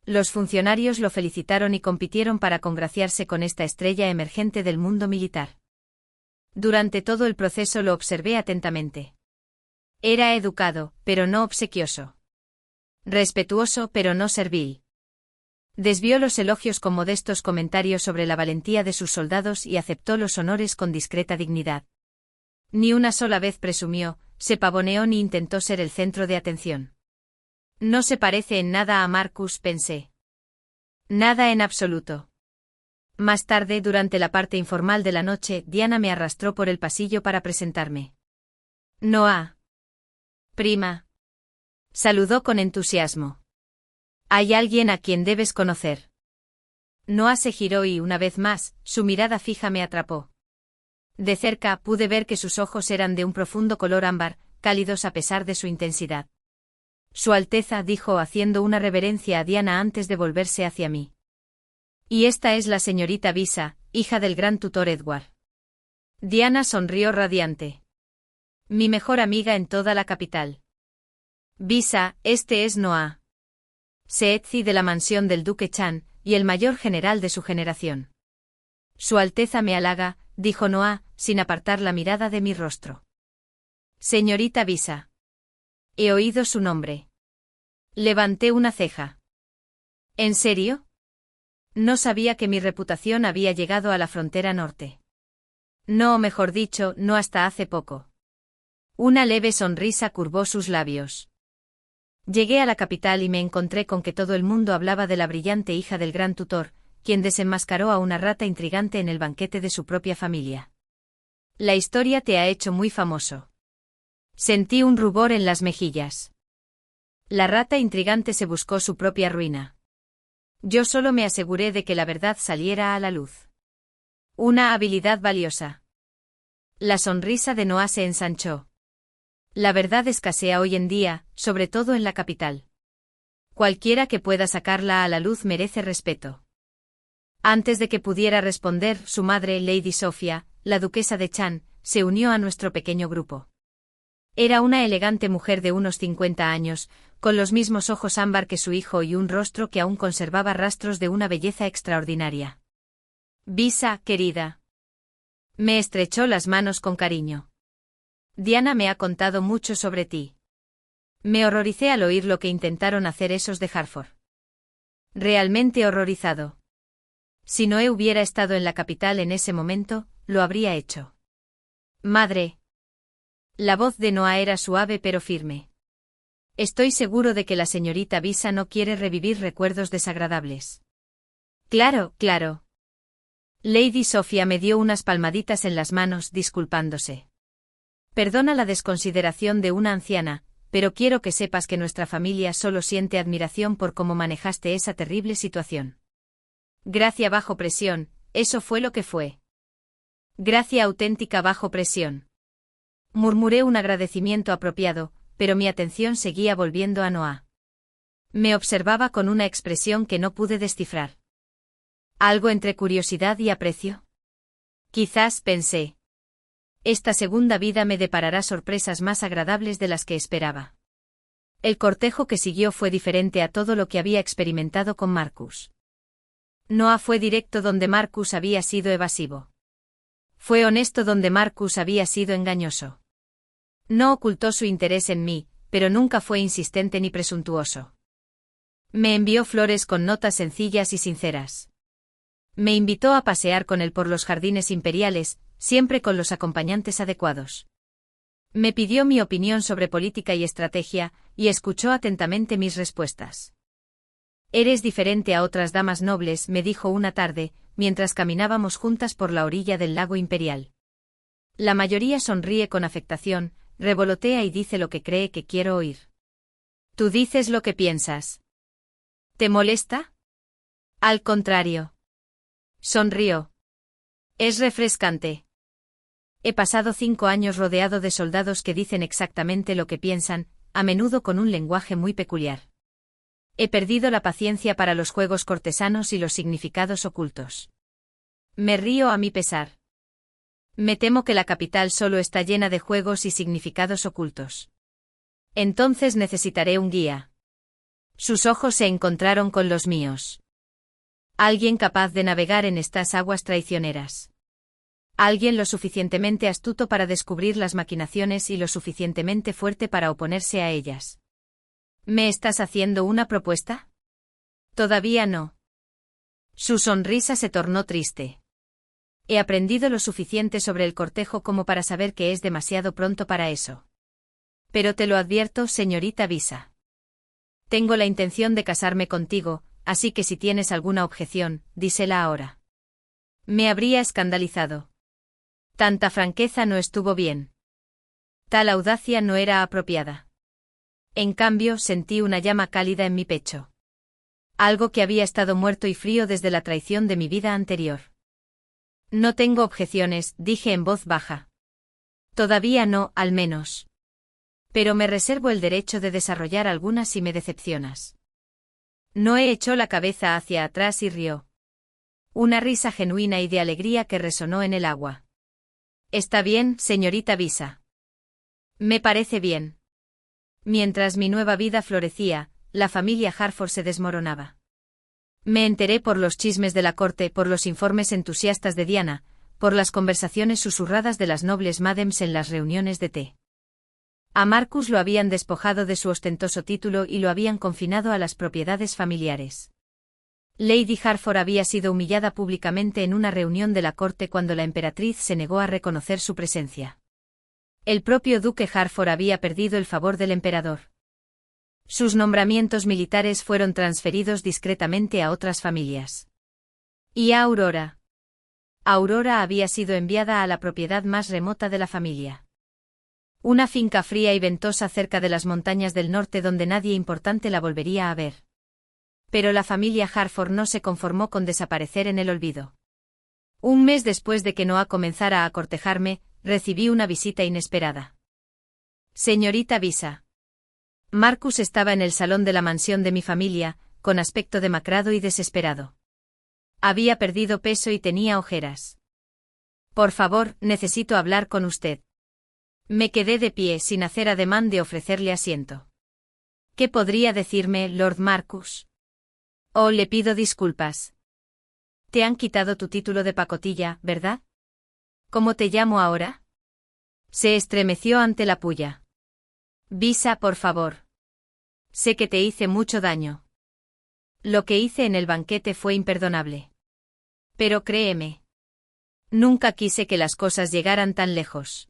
Los funcionarios lo felicitaron y compitieron para congraciarse con esta estrella emergente del mundo militar. Durante todo el proceso lo observé atentamente. Era educado, pero no obsequioso. Respetuoso, pero no servil. Desvió los elogios con modestos comentarios sobre la valentía de sus soldados y aceptó los honores con discreta dignidad. Ni una sola vez presumió, se pavoneó ni intentó ser el centro de atención. No se parece en nada a Marcus, pensé. Nada en absoluto. Más tarde, durante la parte informal de la noche, Diana me arrastró por el pasillo para presentarme. Noah. Prima. Saludó con entusiasmo. Hay alguien a quien debes conocer. Noah se giró y, una vez más, su mirada fija me atrapó. De cerca pude ver que sus ojos eran de un profundo color ámbar, cálidos a pesar de su intensidad. Su Alteza, dijo haciendo una reverencia a Diana antes de volverse hacia mí. Y esta es la señorita Visa, hija del gran tutor Edward. Diana sonrió radiante. Mi mejor amiga en toda la capital. Visa, este es Noah. Seetzi de la mansión del duque Chan, y el mayor general de su generación. Su Alteza me halaga, dijo Noah, sin apartar la mirada de mi rostro. Señorita Visa. He oído su nombre. Levanté una ceja. ¿En serio? No sabía que mi reputación había llegado a la frontera norte. No, o mejor dicho, no hasta hace poco. Una leve sonrisa curvó sus labios. Llegué a la capital y me encontré con que todo el mundo hablaba de la brillante hija del gran tutor, quien desenmascaró a una rata intrigante en el banquete de su propia familia. La historia te ha hecho muy famoso. Sentí un rubor en las mejillas. La rata intrigante se buscó su propia ruina. Yo solo me aseguré de que la verdad saliera a la luz. Una habilidad valiosa. La sonrisa de Noah se ensanchó. La verdad escasea hoy en día, sobre todo en la capital. Cualquiera que pueda sacarla a la luz merece respeto. Antes de que pudiera responder, su madre, Lady Sophia, la duquesa de Chan, se unió a nuestro pequeño grupo. Era una elegante mujer de unos 50 años, con los mismos ojos ámbar que su hijo y un rostro que aún conservaba rastros de una belleza extraordinaria. Visa, querida. Me estrechó las manos con cariño. Diana me ha contado mucho sobre ti. Me horroricé al oír lo que intentaron hacer esos de Hartford. Realmente horrorizado. Si Noé hubiera estado en la capital en ese momento, lo habría hecho. Madre. La voz de Noah era suave pero firme. Estoy seguro de que la señorita Visa no quiere revivir recuerdos desagradables. Claro, claro. Lady Sophia me dio unas palmaditas en las manos, disculpándose. Perdona la desconsideración de una anciana, pero quiero que sepas que nuestra familia solo siente admiración por cómo manejaste esa terrible situación. Gracia bajo presión, eso fue lo que fue. Gracia auténtica bajo presión. Murmuré un agradecimiento apropiado, pero mi atención seguía volviendo a Noah. Me observaba con una expresión que no pude descifrar. ¿Algo entre curiosidad y aprecio? Quizás, pensé. Esta segunda vida me deparará sorpresas más agradables de las que esperaba. El cortejo que siguió fue diferente a todo lo que había experimentado con Marcus. Noah fue directo donde Marcus había sido evasivo. Fue honesto donde Marcus había sido engañoso. No ocultó su interés en mí, pero nunca fue insistente ni presuntuoso. Me envió flores con notas sencillas y sinceras. Me invitó a pasear con él por los jardines imperiales, siempre con los acompañantes adecuados. Me pidió mi opinión sobre política y estrategia, y escuchó atentamente mis respuestas. Eres diferente a otras damas nobles, me dijo una tarde, mientras caminábamos juntas por la orilla del lago imperial. La mayoría sonríe con afectación, revolotea y dice lo que cree que quiero oír. Tú dices lo que piensas. ¿Te molesta? Al contrario. Sonrió. Es refrescante. He pasado 5 años rodeado de soldados que dicen exactamente lo que piensan, a menudo con un lenguaje muy peculiar. He perdido la paciencia para los juegos cortesanos y los significados ocultos. Me río a mi pesar. Me temo que la capital solo está llena de juegos y significados ocultos. Entonces necesitaré un guía. Sus ojos se encontraron con los míos. Alguien capaz de navegar en estas aguas traicioneras. Alguien lo suficientemente astuto para descubrir las maquinaciones y lo suficientemente fuerte para oponerse a ellas. ¿Me estás haciendo una propuesta? Todavía no. Su sonrisa se tornó triste. He aprendido lo suficiente sobre el cortejo como para saber que es demasiado pronto para eso. Pero te lo advierto, señorita Visa. Tengo la intención de casarme contigo, así que si tienes alguna objeción, dísela ahora. Me habría escandalizado. Tanta franqueza no estuvo bien. Tal audacia no era apropiada. En cambio, sentí una llama cálida en mi pecho. Algo que había estado muerto y frío desde la traición de mi vida anterior. No tengo objeciones, dije en voz baja. Todavía no, al menos. Pero me reservo el derecho de desarrollar algunas si me decepcionas. Noé echó la cabeza hacia atrás y rió. Una risa genuina y de alegría que resonó en el agua. Está bien, señorita Visa. Me parece bien. Mientras mi nueva vida florecía, la familia Harford se desmoronaba. Me enteré por los chismes de la corte, por los informes entusiastas de Diana, por las conversaciones susurradas de las nobles madems en las reuniones de té. A Marcus lo habían despojado de su ostentoso título y lo habían confinado a las propiedades familiares. Lady Harford había sido humillada públicamente en una reunión de la corte cuando la emperatriz se negó a reconocer su presencia. El propio duque Harford había perdido el favor del emperador. Sus nombramientos militares fueron transferidos discretamente a otras familias. ¿Y a Aurora? Aurora había sido enviada a la propiedad más remota de la familia. Una finca fría y ventosa cerca de las montañas del norte donde nadie importante la volvería a ver. Pero la familia Harford no se conformó con desaparecer en el olvido. Un mes después de que Noah comenzara a cortejarme, recibí una visita inesperada. Señorita Visa. Marcus estaba en el salón de la mansión de mi familia, con aspecto demacrado y desesperado. Había perdido peso y tenía ojeras. Por favor, necesito hablar con usted. Me quedé de pie sin hacer ademán de ofrecerle asiento. ¿Qué podría decirme, Lord Marcus? Oh, le pido disculpas. Te han quitado tu título de pacotilla, ¿verdad? ¿Cómo te llamo ahora? Se estremeció ante la pulla. Visa, por favor. Sé que te hice mucho daño. Lo que hice en el banquete fue imperdonable. Pero créeme. Nunca quise que las cosas llegaran tan lejos.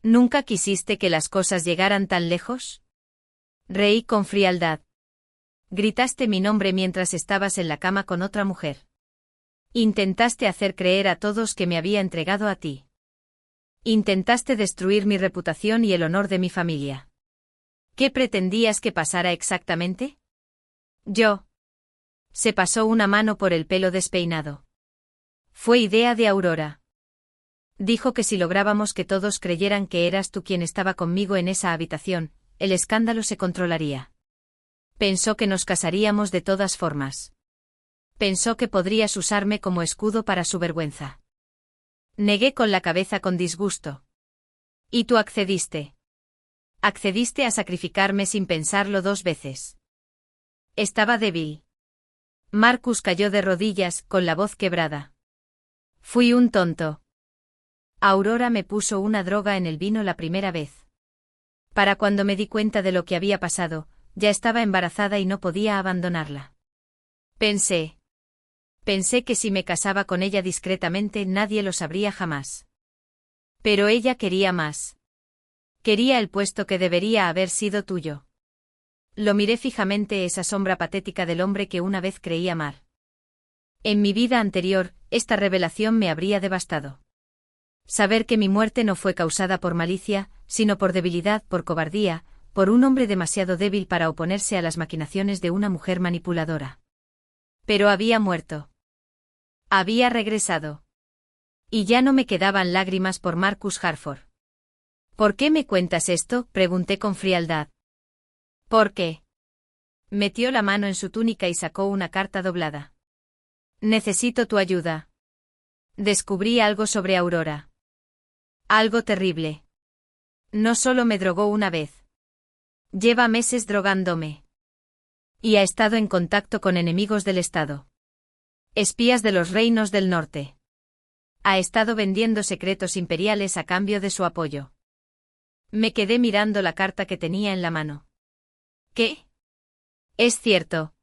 ¿Nunca quisiste que las cosas llegaran tan lejos? Reí con frialdad. Gritaste mi nombre mientras estabas en la cama con otra mujer. Intentaste hacer creer a todos que me había entregado a ti. Intentaste destruir mi reputación y el honor de mi familia. ¿Qué pretendías que pasara exactamente? Yo. Se pasó una mano por el pelo despeinado. Fue idea de Aurora. Dijo que si lográbamos que todos creyeran que eras tú quien estaba conmigo en esa habitación, el escándalo se controlaría. Pensó que nos casaríamos de todas formas. Pensó que podrías usarme como escudo para su vergüenza. Negué con la cabeza con disgusto. ¿Y tú accediste? Accediste a sacrificarme sin pensarlo 2 veces. Estaba débil. Marcus cayó de rodillas, con la voz quebrada. Fui un tonto. Aurora me puso una droga en el vino la primera vez. Para cuando me di cuenta de lo que había pasado, ya estaba embarazada y no podía abandonarla. Pensé que si me casaba con ella discretamente nadie lo sabría jamás. Pero ella quería más. Quería el puesto que debería haber sido tuyo. Lo miré fijamente, esa sombra patética del hombre que una vez creí amar. En mi vida anterior, esta revelación me habría devastado. Saber que mi muerte no fue causada por malicia, sino por debilidad, por cobardía, por un hombre demasiado débil para oponerse a las maquinaciones de una mujer manipuladora. Pero había muerto. Había regresado. Y ya no me quedaban lágrimas por Marcus Harford. ¿Por qué me cuentas esto?, pregunté con frialdad. ¿Por qué? Metió la mano en su túnica y sacó una carta doblada. Necesito tu ayuda. Descubrí algo sobre Aurora. Algo terrible. No solo me drogó una vez. Lleva meses drogándome. Y ha estado en contacto con enemigos del Estado. Espías de los reinos del norte. Ha estado vendiendo secretos imperiales a cambio de su apoyo. Me quedé mirando la carta que tenía en la mano. ¿Qué? Es cierto.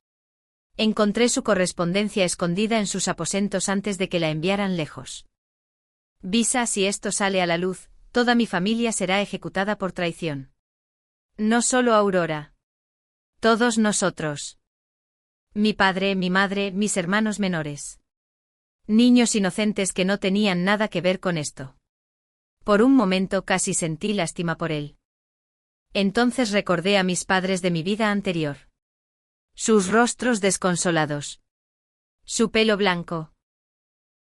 Encontré su correspondencia escondida en sus aposentos antes de que la enviaran lejos. Visa, si esto sale a la luz, toda mi familia será ejecutada por traición. No solo Aurora. Todos nosotros. Mi padre, mi madre, mis hermanos menores. Niños inocentes que no tenían nada que ver con esto. Por un momento casi sentí lástima por él. Entonces recordé a mis padres de mi vida anterior. Sus rostros desconsolados. Su pelo blanco.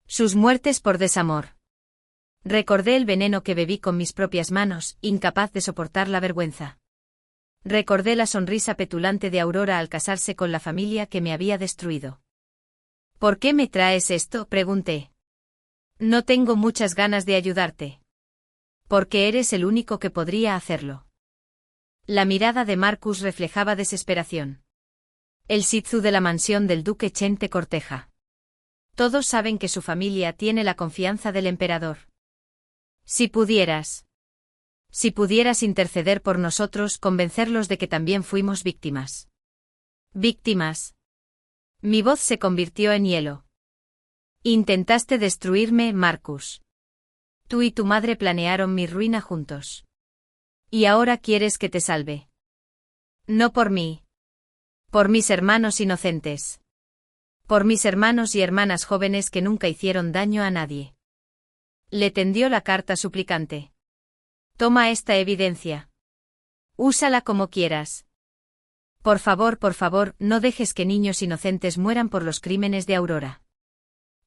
Sus muertes por desamor. Recordé el veneno que bebí con mis propias manos, incapaz de soportar la vergüenza. Recordé la sonrisa petulante de Aurora al casarse con la familia que me había destruido. ¿Por qué me traes esto?, pregunté. No tengo muchas ganas de ayudarte. Porque eres el único que podría hacerlo. La mirada de Marcus reflejaba desesperación. El Shih-Tzu de la mansión del duque Chen te corteja. Todos saben que su familia tiene la confianza del emperador. Si pudieras interceder por nosotros, convencerlos de que también fuimos víctimas. Víctimas. Mi voz se convirtió en hielo. Intentaste destruirme, Marcus. Tú y tu madre planearon mi ruina juntos. Y ahora quieres que te salve. No por mí. Por mis hermanos inocentes. Por mis hermanos y hermanas jóvenes que nunca hicieron daño a nadie. Le tendió la carta suplicante. Toma esta evidencia. Úsala como quieras. Por favor, no dejes que niños inocentes mueran por los crímenes de Aurora.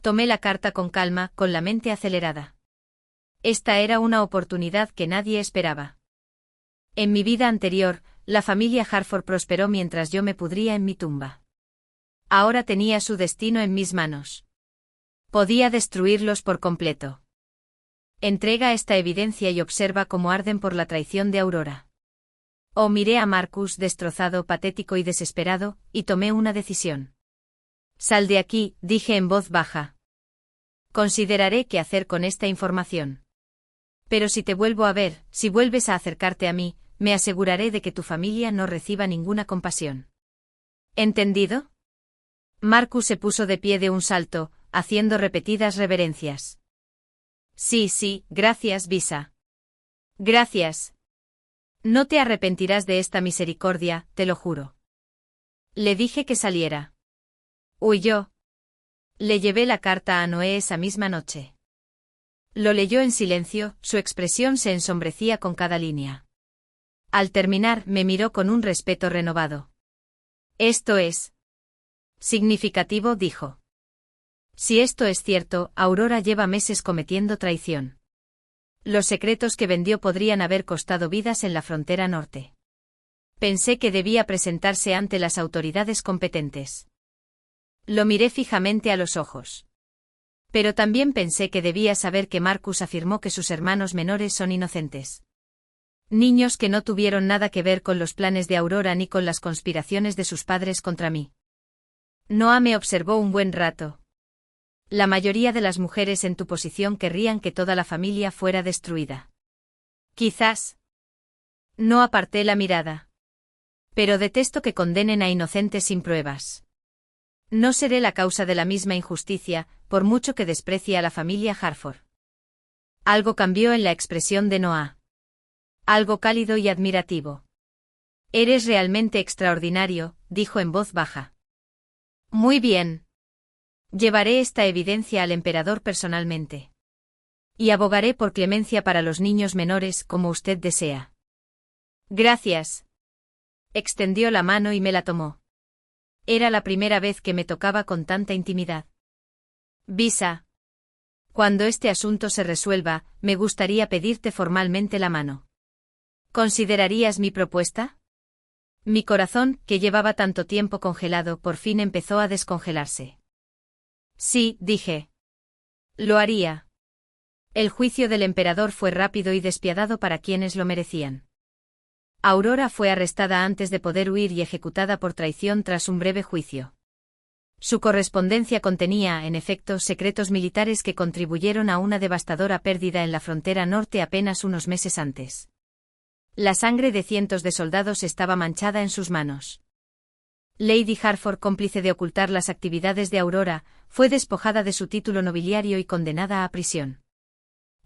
Tomé la carta con calma, con la mente acelerada. Esta era una oportunidad que nadie esperaba. En mi vida anterior, la familia Harford prosperó mientras yo me pudría en mi tumba. Ahora tenía su destino en mis manos. Podía destruirlos por completo. Entrega esta evidencia y observa cómo arden por la traición de Aurora. Oh, miré a Marcus destrozado, patético y desesperado, y tomé una decisión. Sal de aquí, dije en voz baja. Consideraré qué hacer con esta información. Pero si te vuelvo a ver, si vuelves a acercarte a mí, me aseguraré de que tu familia no reciba ninguna compasión. ¿Entendido? Marcus se puso de pie de un salto, haciendo repetidas reverencias. Sí, gracias, Visa. Gracias. No te arrepentirás de esta misericordia, te lo juro. Le dije que saliera. Huyó. Le llevé la carta a Noé esa misma noche. Lo leyó en silencio, su expresión se ensombrecía con cada línea. Al terminar, me miró con un respeto renovado. Esto es significativo, dijo. Si esto es cierto, Aurora lleva meses cometiendo traición. Los secretos que vendió podrían haber costado vidas en la frontera norte. Pensé que debía presentarse ante las autoridades competentes. Lo miré fijamente a los ojos. Pero también pensé que debía saber que Marcus afirmó que sus hermanos menores son inocentes. Niños que no tuvieron nada que ver con los planes de Aurora ni con las conspiraciones de sus padres contra mí. Noah me observó un buen rato. La mayoría de las mujeres en tu posición querrían que toda la familia fuera destruida. Quizás. No aparté la mirada. Pero detesto que condenen a inocentes sin pruebas. No seré la causa de la misma injusticia, por mucho que desprecie a la familia Harford. Algo cambió en la expresión de Noah. Algo cálido y admirativo. Eres realmente extraordinario, dijo en voz baja. Muy bien. Llevaré esta evidencia al emperador personalmente. Y abogaré por clemencia para los niños menores como usted desea. Gracias. Extendió la mano y me la tomó. Era la primera vez que me tocaba con tanta intimidad. Visa. Cuando este asunto se resuelva, me gustaría pedirte formalmente la mano. ¿Considerarías mi propuesta? Mi corazón, que llevaba tanto tiempo congelado, por fin empezó a descongelarse. Sí, dije. Lo haría. El juicio del emperador fue rápido y despiadado para quienes lo merecían. Aurora fue arrestada antes de poder huir y ejecutada por traición tras un breve juicio. Su correspondencia contenía, en efecto, secretos militares que contribuyeron a una devastadora pérdida en la frontera norte apenas unos meses antes. La sangre de cientos de soldados estaba manchada en sus manos. Lady Harford, cómplice de ocultar las actividades de Aurora, fue despojada de su título nobiliario y condenada a prisión.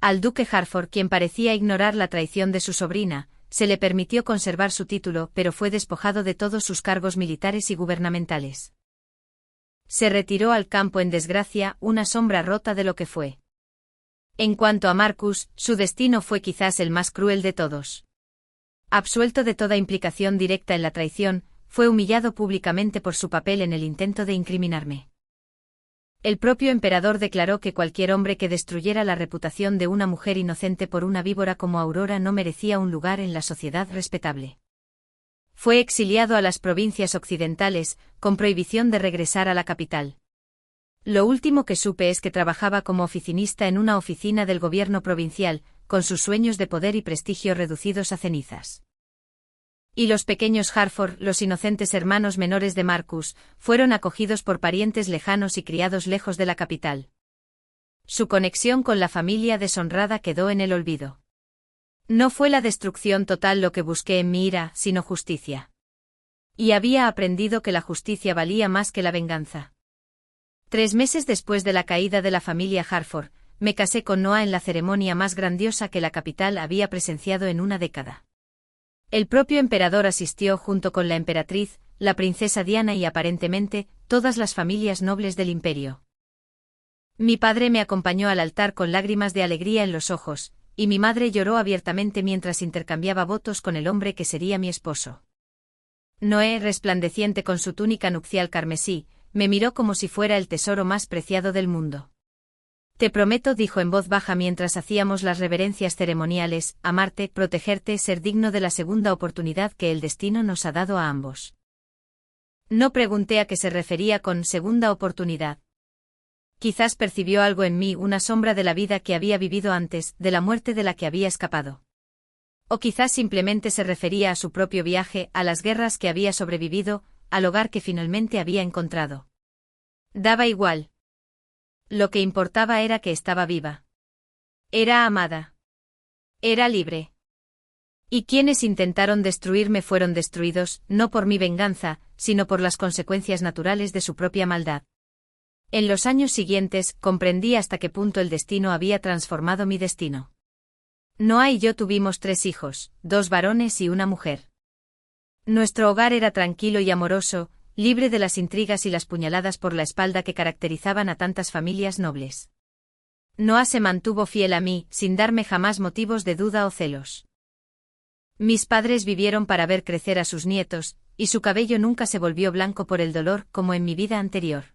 Al duque Harford, quien parecía ignorar la traición de su sobrina, se le permitió conservar su título, pero fue despojado de todos sus cargos militares y gubernamentales. Se retiró al campo en desgracia, una sombra rota de lo que fue. En cuanto a Marcus, su destino fue quizás el más cruel de todos. Absuelto de toda implicación directa en la traición, fue humillado públicamente por su papel en el intento de incriminarme. El propio emperador declaró que cualquier hombre que destruyera la reputación de una mujer inocente por una víbora como Aurora no merecía un lugar en la sociedad respetable. Fue exiliado a las provincias occidentales, con prohibición de regresar a la capital. Lo último que supe es que trabajaba como oficinista en una oficina del gobierno provincial, con sus sueños de poder y prestigio reducidos a cenizas. Y los pequeños Harford, los inocentes hermanos menores de Marcus, fueron acogidos por parientes lejanos y criados lejos de la capital. Su conexión con la familia deshonrada quedó en el olvido. No fue la destrucción total lo que busqué en mi ira, sino justicia. Y había aprendido que la justicia valía más que la venganza. 3 meses después de la caída de la familia Harford, me casé con Noah en la ceremonia más grandiosa que la capital había presenciado en una década. El propio emperador asistió junto con la emperatriz, la princesa Diana y aparentemente, todas las familias nobles del imperio. Mi padre me acompañó al altar con lágrimas de alegría en los ojos, y mi madre lloró abiertamente mientras intercambiaba votos con el hombre que sería mi esposo. Noé, resplandeciente con su túnica nupcial carmesí, me miró como si fuera el tesoro más preciado del mundo. Te prometo, dijo en voz baja mientras hacíamos las reverencias ceremoniales, amarte, protegerte, ser digno de la segunda oportunidad que el destino nos ha dado a ambos. No pregunté a qué se refería con segunda oportunidad. Quizás percibió algo en mí, una sombra de la vida que había vivido antes, de la muerte de la que había escapado. O quizás simplemente se refería a su propio viaje, a las guerras que había sobrevivido, al hogar que finalmente había encontrado. Daba igual. Lo que importaba era que estaba viva. Era amada. Era libre. Y quienes intentaron destruirme fueron destruidos, no por mi venganza, sino por las consecuencias naturales de su propia maldad. En los años siguientes, comprendí hasta qué punto el destino había transformado mi destino. Noah y yo tuvimos 3 hijos, 2 varones y una mujer. Nuestro hogar era tranquilo y amoroso, libre de las intrigas y las puñaladas por la espalda que caracterizaban a tantas familias nobles. Noah se mantuvo fiel a mí, sin darme jamás motivos de duda o celos. Mis padres vivieron para ver crecer a sus nietos, y su cabello nunca se volvió blanco por el dolor como en mi vida anterior.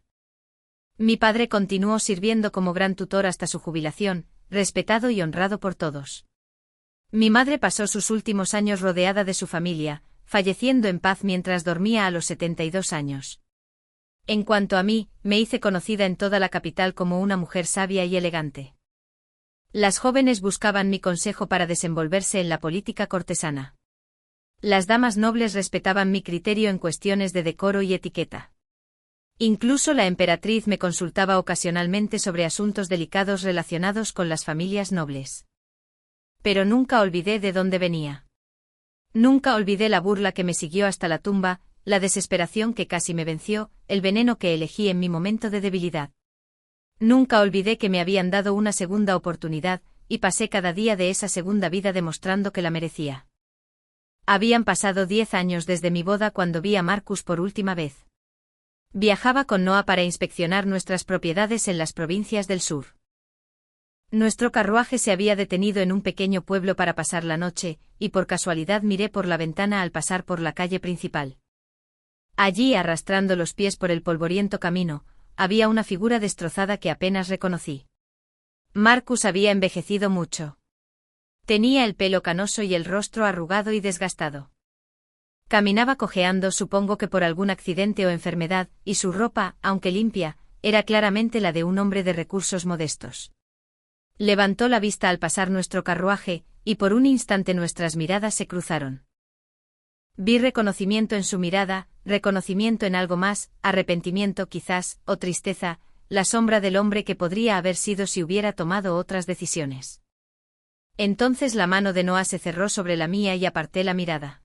Mi padre continuó sirviendo como gran tutor hasta su jubilación, respetado y honrado por todos. Mi madre pasó sus últimos años rodeada de su familia, falleciendo en paz mientras dormía a los 72 años. En cuanto a mí, me hice conocida en toda la capital como una mujer sabia y elegante. Las jóvenes buscaban mi consejo para desenvolverse en la política cortesana. Las damas nobles respetaban mi criterio en cuestiones de decoro y etiqueta. Incluso la emperatriz me consultaba ocasionalmente sobre asuntos delicados relacionados con las familias nobles. Pero nunca olvidé de dónde venía. Nunca olvidé la burla que me siguió hasta la tumba, la desesperación que casi me venció, el veneno que elegí en mi momento de debilidad. Nunca olvidé que me habían dado una segunda oportunidad, y pasé cada día de esa segunda vida demostrando que la merecía. Habían pasado 10 años desde mi boda cuando vi a Marcus por última vez. Viajaba con Noah para inspeccionar nuestras propiedades en las provincias del sur. Nuestro carruaje se había detenido en un pequeño pueblo para pasar la noche, y por casualidad miré por la ventana al pasar por la calle principal. Allí, arrastrando los pies por el polvoriento camino, había una figura destrozada que apenas reconocí. Marcus había envejecido mucho. Tenía el pelo canoso y el rostro arrugado y desgastado. Caminaba cojeando, supongo que por algún accidente o enfermedad, y su ropa, aunque limpia, era claramente la de un hombre de recursos modestos. Levantó la vista al pasar nuestro carruaje, y por un instante nuestras miradas se cruzaron. Vi reconocimiento en su mirada, reconocimiento en algo más, arrepentimiento quizás, o tristeza, la sombra del hombre que podría haber sido si hubiera tomado otras decisiones. Entonces la mano de Noah se cerró sobre la mía y aparté la mirada.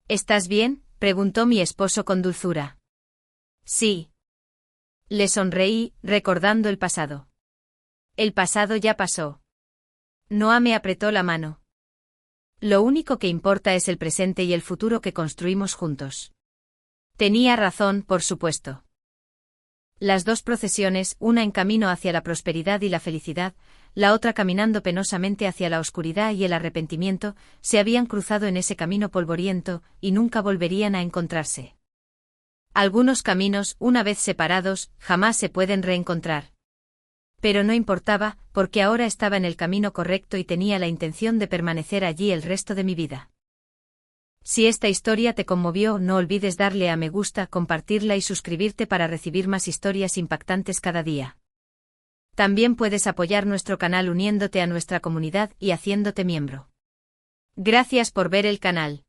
¿Estás bien?, preguntó mi esposo con dulzura. Sí. Le sonreí, recordando el pasado. El pasado ya pasó. Noah me apretó la mano. Lo único que importa es el presente y el futuro que construimos juntos. Tenía razón, por supuesto. Las dos procesiones, una en camino hacia la prosperidad y la felicidad, la otra caminando penosamente hacia la oscuridad y el arrepentimiento, se habían cruzado en ese camino polvoriento, y nunca volverían a encontrarse. Algunos caminos, una vez separados, jamás se pueden reencontrar. Pero no importaba, porque ahora estaba en el camino correcto y tenía la intención de permanecer allí el resto de mi vida. Si esta historia te conmovió, no olvides darle a me gusta, compartirla y suscribirte para recibir más historias impactantes cada día. También puedes apoyar nuestro canal uniéndote a nuestra comunidad y haciéndote miembro. Gracias por ver el canal.